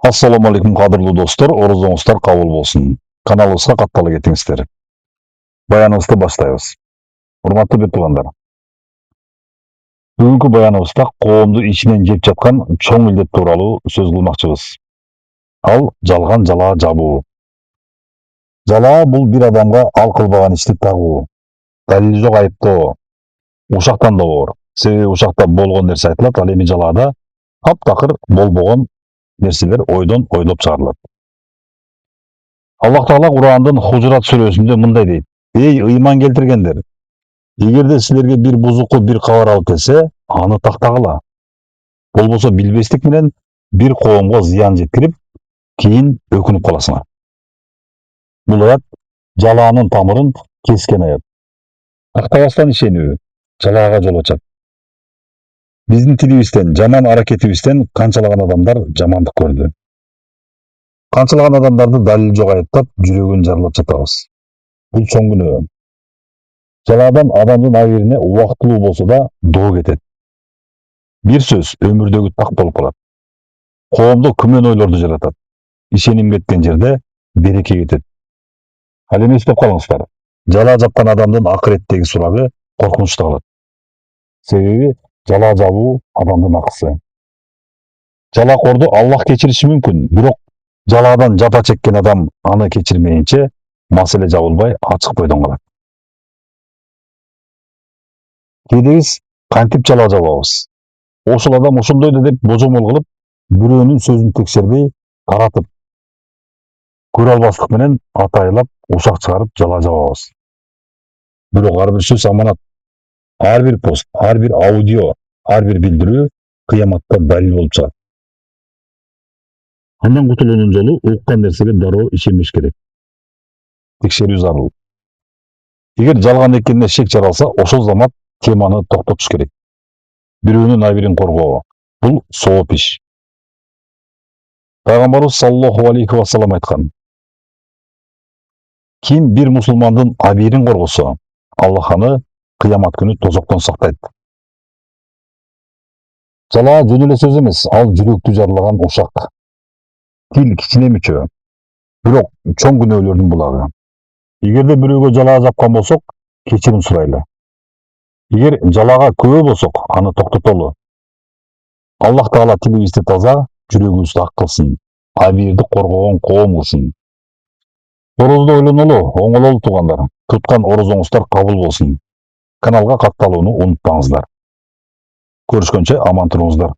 Assalamu alaikum qadırlı dostlar, orozоңуздар qabul bolsun. Kanalыбызга каттала кетиңиздер. Баяныбызды баштайбыз. Урматтуу бир туугандар. Бүгүнкү баяныбызда коомду ичинен жеп жаткан чоң илдет тууралуу сөз кылмакчыбыз. Ал жалган жалаа жабуу. Жалаа бул бир адамга ал кылбаган ишти тагуу, далили жок айыптоо. Ушактан да оор. Себеби ушакта болгон нерсе айтылат, ал эми жалаада таптакыр болбогон нерселер ойдон ойлоп чыгарылат. Аллах Таала Кур'андын Хужурат сүрөсүндө мындай дейт: "Эй ыйман келтиргендер, эгерде силерге бир бузуку бир кабар алып келсе, аны тактагыла. Болбосо билбестик менен бир коомго зыян жеткирип, кийин өкүнүп каласыңар." Бул аят жалаанын тамырын кескен аят. Актабастан ишенүү жалаага жол ачат. Биздин тилибизден, жаман аракетибизден канчалаган адамдар жамандык көрдү. Канчалаган адамдарды далили жок айыптап, жүрөгүн жарылап жатабыз. Бул чоң күнөө. Жалаадан адамдын абийирине убактылуу болсо да доо кетет. Бир сөз өмүрдөгү так болуп калат. Коомдо күмөн ойлорду жаратат. Ишеним кеткен жерде береке кетет. Ал эми эстеп калыңыздар. Жалаа жапкан адамдын акыреттеги сурагы коркунучта калат. Себеби жалаа жабуу адамдын акысы. Жалакорду Аллах кечириши мүмкүн, бирок жалаадан жапа чеккен адам аны кечирмейинче маселе жабылбай ачык бойдон калат. Кээде биз кантип жалаа жабабыз? Ошол адам ошондойду деп божомол кылып, бирөөнүн сөзүн текшербей таратып, көрө албастык менен атайлап ушак чыгарып жалаа жабабыз. Бирок ар бир сөз аманат. Ар бир пост, ар бир аудио, ар бир билдирүү кыяматта далил болуп чыгат. Андан кутулуунун жолу уккан нерсеге дароо ишенбеш керек. Текшерүү зарыл. Эгер жалган экенине шек жаралса, ошол замат теманы токтотуш керек. Бирөөнүн абийирин коргоо. Бул сооп иш. Пайгамбарыбыз саллаллаху алейхи ва саллям айткан: "Ким бир мусулмандын абийирин коргосо, Аллах аны кыямат күнү тозоктон сактайт." Жалаа жөн эле сөз эмес, ал жүрөктү жаралаган ушак. Тил кичине мүчө, бирок чоң күнөөлөрдүн булагы. Эгерде бирөөгө жалаа жапкан болсок, кечирим сурайлы. Эгер жалаага күбө болсок, аны токтотолу. Аллах Таала тилибизди таза, жүрөгүбүздү ак кылсын, абийирди коргогон коом кылсын. Орозду ойлонолу, оңололу туугандар. Туткан орозоңуздар кабыл болсун. Каналга катталууну унутпаңыздар. Көрүшкөнчө аман туруңуздар.